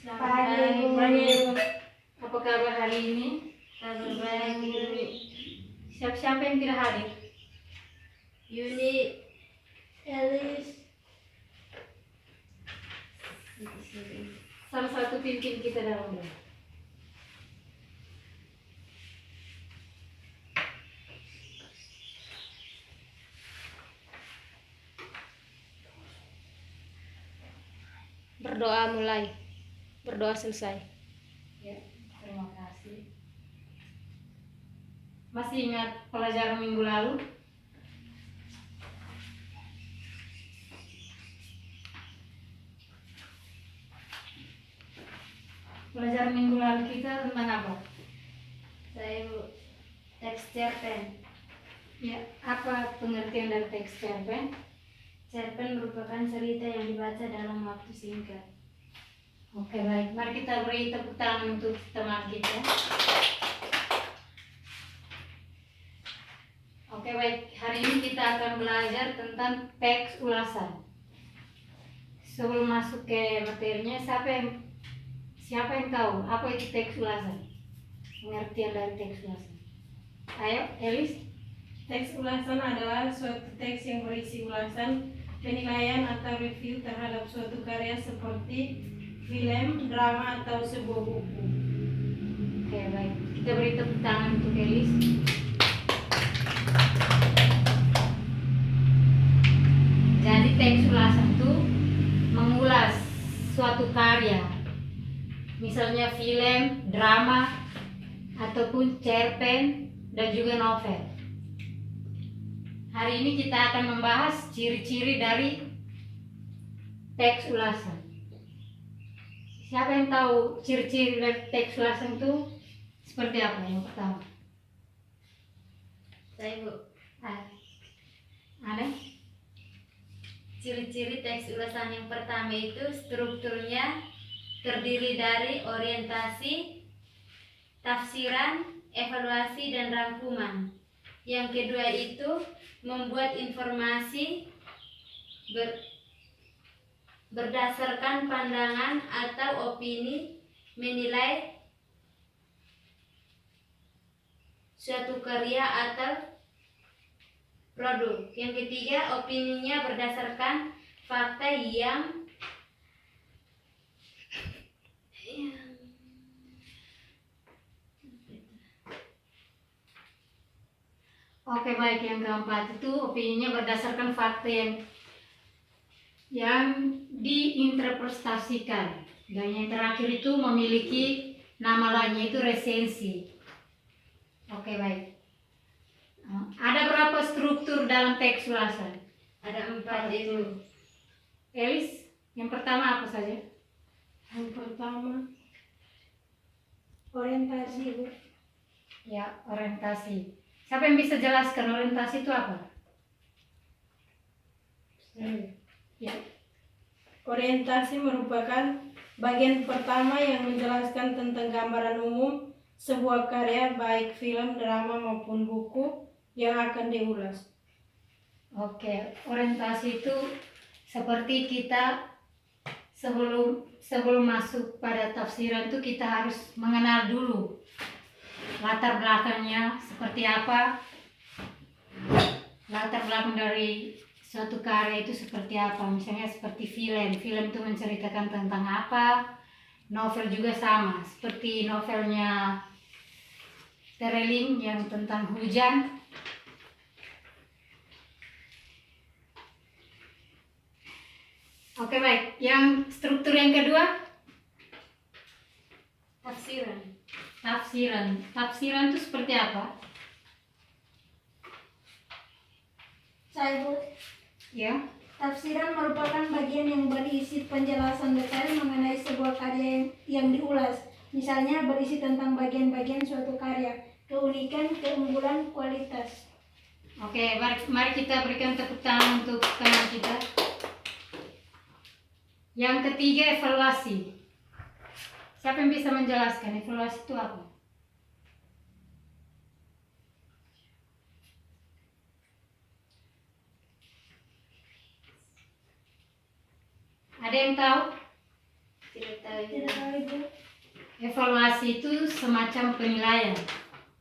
Pagi, Bu. Apa kabar hari ini? Kabar baik, Ibu. Siapa yang tidak hadir? Yuni, Elis. Salah satu pimpin kita dalam doa. Berdoa mulai, berdoa selesai. Ya, terima kasih. Masih ingat pelajaran minggu lalu? Pelajaran minggu lalu kita tentang apa? Saya Bu, teks cerpen. Ya, apa pengertian dari teks cerpen? Cerpen merupakan cerita yang dibaca dalam waktu singkat. Oke, baik. Mari kita beri tepuk tangan untuk teman kita. Oke, baik. Hari ini kita akan belajar tentang teks ulasan. Sebelum masuk ke materinya, siapa yang tahu apa itu teks ulasan? Pengertian dari teks ulasan. Ayo, Elis. Teks ulasan adalah suatu teks yang berisi ulasan, penilaian atau review terhadap suatu karya seperti film, drama, atau sebuah buku. Oke, baik. Kita beri tepuk tangan untuk Elis. Jadi teks ulasan itu mengulas suatu karya, misalnya film, drama, ataupun cerpen dan juga novel. Hari ini kita akan membahas ciri-ciri dari teks ulasan. Siapa yang tahu ciri-ciri dari teks ulasan itu seperti apa? Yang pertama, Saya Bu, ada? ciri-ciri teks ulasan yang pertama itu strukturnya terdiri dari orientasi, tafsiran, evaluasi, dan rangkuman. Yang kedua itu membuat informasi berdasarkan pandangan atau opini, menilai suatu karya atau produk. Yang ketiga, opininya berdasarkan fakta yang Oke, baik. Yang keempat itu opininya berdasarkan fakta yang diinterpretasikan. Dan yang terakhir itu memiliki nama lainnya itu resensi. Oke, baik. Ada berapa struktur dalam teks ulasan? ada 4 itu. Elis, yang pertama apa saja? Yang pertama, orientasi, Bu. Ya, orientasi. Siapa yang bisa jelaskan orientasi itu apa? Ya. Orientasi merupakan bagian pertama yang menjelaskan tentang gambaran umum sebuah karya, baik film, drama, maupun buku yang akan diulas. Oke, orientasi itu seperti kita sebelum masuk pada tafsiran itu kita harus mengenal dulu latar belakangnya seperti apa, latar belakang dari suatu karya itu seperti apa. Misalnya seperti film itu menceritakan tentang apa. Novel juga sama, seperti novelnya Tereling yang tentang hujan. Oke, baik. Yang struktur yang kedua, Tafsiran. Tafsiran itu seperti apa? Saya Bu, Ya. tafsiran merupakan bagian yang berisi penjelasan detail mengenai sebuah karya yang diulas. Misalnya berisi tentang bagian-bagian suatu karya, keunikan, keunggulan, kualitas. Oke, mari kita berikan tepuk tangan untuk teman kita. Yang ketiga, evaluasi. Siapa yang bisa menjelaskan evaluasi itu apa? Ada yang tahu? Tidak tahu. Tidak tahu Ibu. Evaluasi itu semacam penilaian.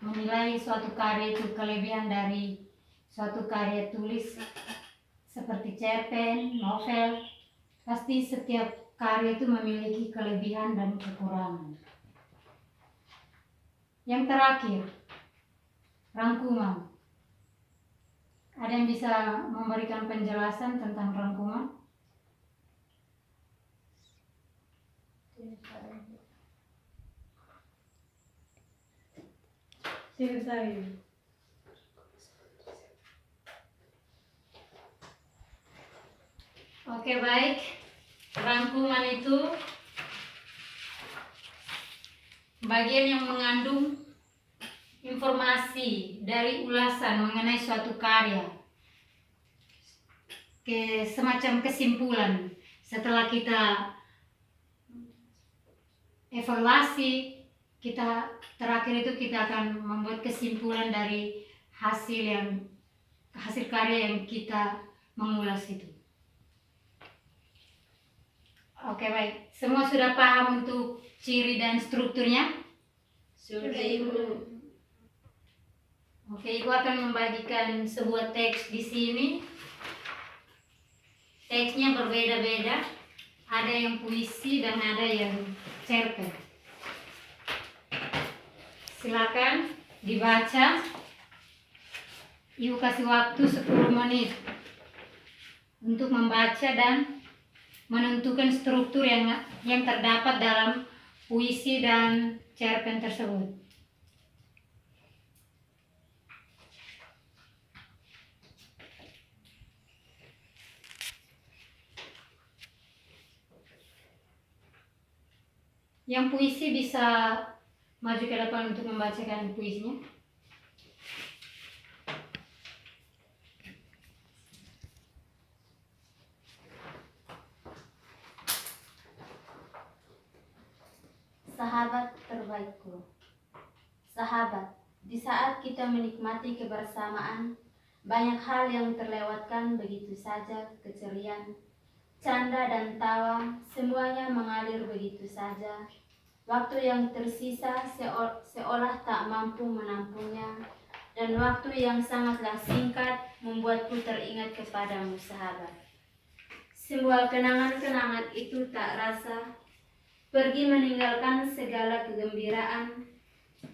Menilai suatu karya itu kelebihan dari suatu karya tulis seperti cerpen, novel. Pasti setiap karya itu memiliki kelebihan dan kekurangan. Yang terakhir, rangkuman. Ada yang bisa memberikan penjelasan tentang rangkuman? Tidak tahu. Oke, baik. Rangkuman itu bagian yang mengandung informasi dari ulasan mengenai suatu karya, semacam kesimpulan. Setelah kita evaluasi, terakhir itu kita akan membuat kesimpulan dari hasil karya yang kita mengulas itu. Oke, baik. Semua sudah paham untuk ciri dan strukturnya? Sudah Ibu. Oke, Ibu akan membagikan sebuah teks di sini. Teksnya berbeda-beda. Ada yang puisi dan ada yang cerpen. Silakan dibaca. Ibu kasih waktu 10 menit untuk membaca dan menentukan struktur yang terdapat dalam puisi dan cerpen tersebut. Yang puisi bisa maju ke depan untuk membacakan puisinya. Sahabat terbaikku. Sahabat, di saat kita menikmati kebersamaan, banyak hal yang terlewatkan begitu saja. Keceriaan, canda dan tawa, semuanya mengalir begitu saja. Waktu yang tersisa seolah tak mampu menampungnya, dan waktu yang sangatlah singkat membuatku teringat kepadamu, sahabat. Semua kenangan-kenangan itu tak rasa pergi meninggalkan segala kegembiraan,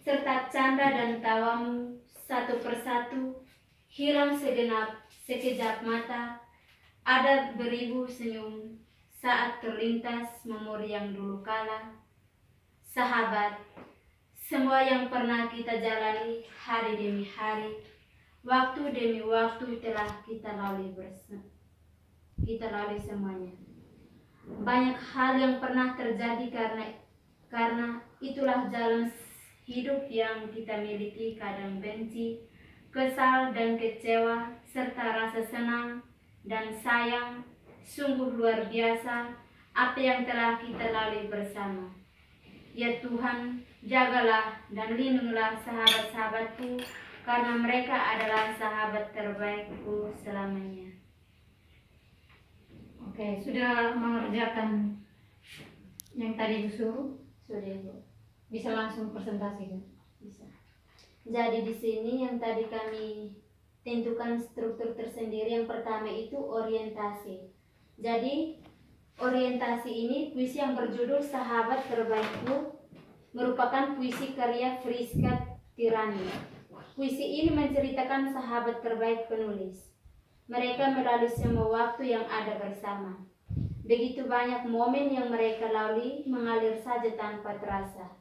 serta canda dan tawamu satu persatu hilang sekejap mata. Ada beribu senyum saat terlintas memori yang dulu kala. Sahabat, semua yang pernah kita jalani hari demi hari, waktu demi waktu telah kita lalui semuanya. Banyak hal yang pernah terjadi karena itulah jalan hidup yang kita miliki, kadang benci, kesal dan kecewa, serta rasa senang dan sayang. Sungguh luar biasa apa yang telah kita lalui bersama. Ya Tuhan, jagalah dan lindungilah sahabat-sahabatku, karena mereka adalah sahabat terbaikku selamanya. Oke, sudah mengerjakan yang tadi Ibu suruh? Sudah Ibu. Bisa langsung presentasi kan? Bisa. Jadi di sini yang tadi kami tentukan struktur tersendiri. Yang pertama itu orientasi. Jadi orientasi ini puisi yang berjudul Sahabat Terbaikku merupakan puisi karya Friska Tirani. Puisi ini menceritakan sahabat terbaik penulis. Mereka melalui semua waktu yang ada bersama. Begitu banyak momen yang mereka lalui mengalir saja tanpa terasa.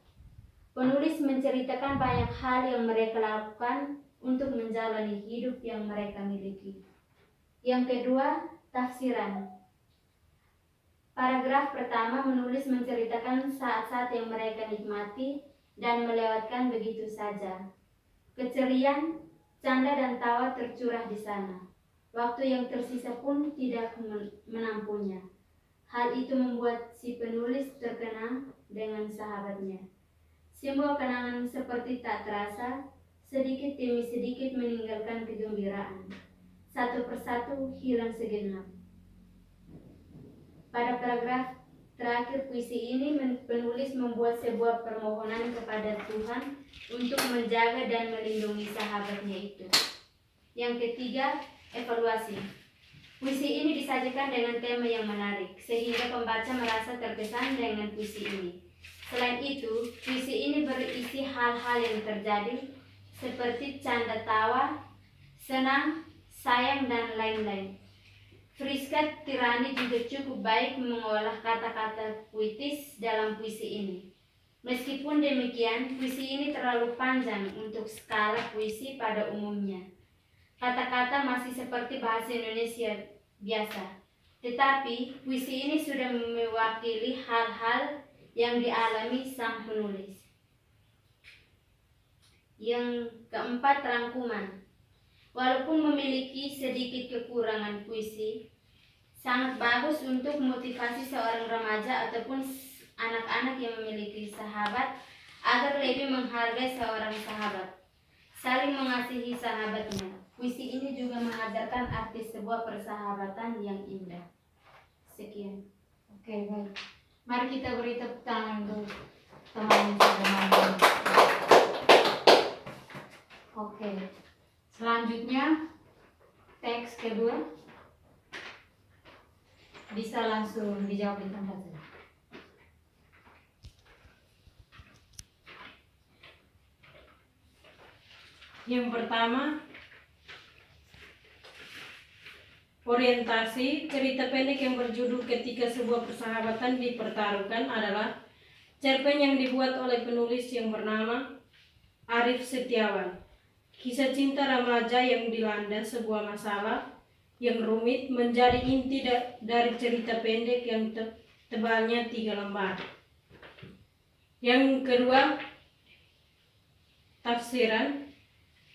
Penulis menceritakan banyak hal yang mereka lakukan untuk menjalani hidup yang mereka miliki. Yang kedua, tafsiran. Paragraf pertama menulis menceritakan saat-saat yang mereka nikmati dan melewatkan begitu saja. Keceriaan, canda dan tawa tercurah di sana. Waktu yang tersisa pun tidak menampungnya. Hal itu membuat si penulis terkenang dengan sahabatnya. Semua kenangan seperti tak terasa, sedikit demi sedikit meninggalkan kegembiraan. Satu persatu hilang segenap. Pada paragraf Terakhir puisi ini penulis membuat sebuah permohonan kepada Tuhan untuk menjaga dan melindungi sahabatnya itu. Yang ketiga, evaluasi. Puisi ini disajikan dengan tema yang menarik, sehingga pembaca merasa terkesan dengan puisi ini. Selain itu, puisi ini berisi hal-hal yang terjadi, seperti canda tawa, senang, sayang, dan lain-lain. Friska Tirani juga cukup baik mengolah kata-kata puitis dalam puisi ini. Meskipun demikian, puisi ini terlalu panjang untuk skala puisi pada umumnya. Kata-kata masih seperti bahasa Indonesia biasa, tetapi puisi ini sudah mewakili hal-hal yang dialami sang penulis. Yang keempat, rangkuman. Walaupun memiliki sedikit kekurangan, puisi sangat bagus untuk motivasi seorang remaja ataupun anak-anak yang memiliki sahabat agar lebih menghargai seorang sahabat, saling mengasihi sahabatnya. Puisi ini juga mengajarkan arti sebuah persahabatan yang indah. Sekian. Oke, baik. Mari kita beri tepuk tangan untuk teman yang sudah mampir. Oke. Selanjutnya, teks kedua bisa langsung dijawab di tempat saja. Yang pertama, orientasi. Cerita pendek yang berjudul Ketika Sebuah Persahabatan Dipertaruhkan adalah cerpen yang dibuat oleh penulis yang bernama Arif Setiawan. Kisah cinta remaja yang dilanda sebuah masalah yang rumit menjadi inti dari cerita pendek yang tebalnya 3 lembar. Yang kedua, tafsiran.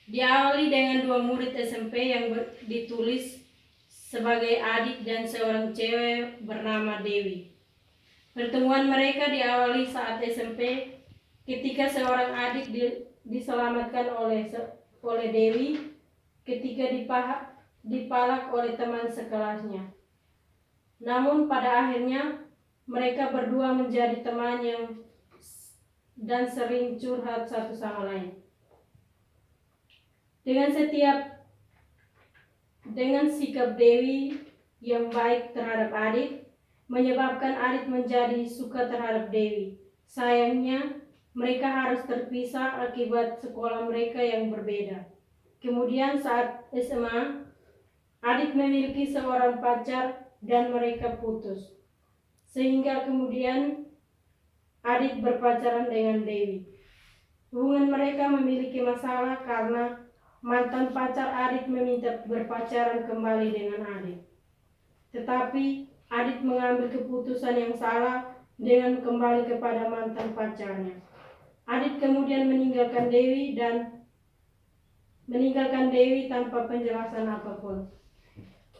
Diawali dengan 2 murid SMP yang ditulis sebagai adik dan seorang cewek bernama Dewi. Pertemuan mereka diawali saat SMP ketika seorang adik diselamatkan oleh Dewi ketika dipalak oleh teman sekelasnya. Namun pada akhirnya mereka berdua menjadi teman dan sering curhat satu sama lain. Dengan sikap Dewi yang baik terhadap Adit menyebabkan Adit menjadi suka terhadap Dewi. Sayangnya mereka harus terpisah akibat sekolah mereka yang berbeda. Kemudian saat SMA, Adit memiliki seorang pacar dan mereka putus. Sehingga kemudian Adit berpacaran dengan Dewi. Hubungan mereka memiliki masalah karena mantan pacar Adit meminta berpacaran kembali dengan Adit. Tetapi Adit mengambil keputusan yang salah dengan kembali kepada mantan pacarnya. Adit kemudian meninggalkan Dewi tanpa penjelasan apapun.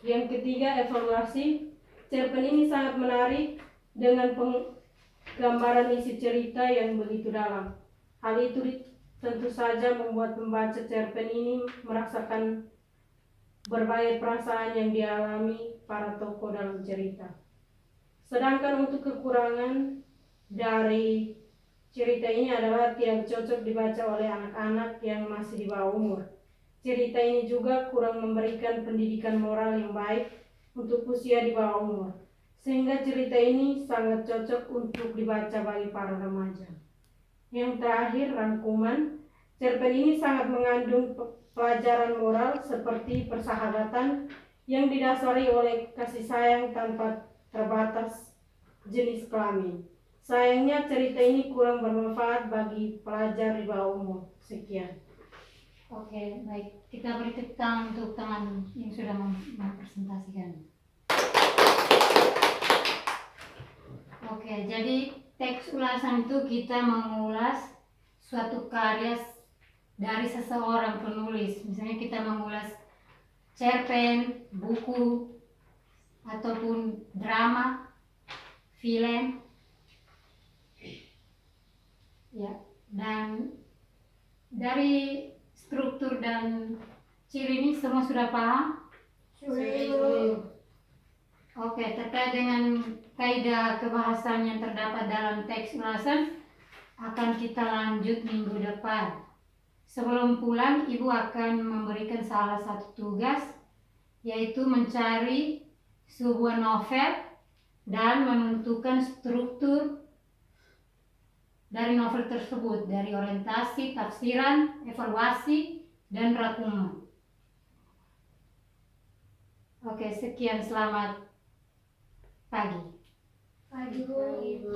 Yang ketiga, evaluasi. Cerpen ini sangat menarik dengan penggambaran isi cerita yang begitu dalam. Hal itu tentu saja membuat pembaca cerpen ini merasakan berbagai perasaan yang dialami para tokoh dalam cerita. Sedangkan untuk kekurangan dari cerita ini adalah tidak cocok dibaca oleh anak-anak yang masih di bawah umur. Cerita ini juga kurang memberikan pendidikan moral yang baik untuk usia di bawah umur, sehingga cerita ini sangat cocok untuk dibaca bagi para remaja. Yang terakhir, rangkuman. Cerpen ini sangat mengandung pelajaran moral seperti persahabatan yang didasari oleh kasih sayang tanpa terbatas jenis kelamin. Sayangnya cerita ini kurang bermanfaat bagi pelajar di bawah umur. Sekian. Oke, baik. Kita beri tepuk tangan untuk teman yang sudah mempresentasikan. Oke, jadi teks ulasan itu kita mengulas suatu karya dari seseorang penulis. Misalnya kita mengulas cerpen, buku, ataupun drama, film. Ya, dan dari struktur dan ciri ini semua sudah paham? Sudah. Oke, terkait dengan kaidah kebahasaan yang terdapat dalam teks ulasan akan kita lanjut minggu depan. Sebelum pulang, Ibu akan memberikan salah satu tugas, yaitu mencari sebuah novel dan menentukan struktur dari novel tersebut, dari orientasi, tafsiran, evaluasi, dan rangkuman. Oke, sekian, selamat pagi. Pagi Bu. Ibu.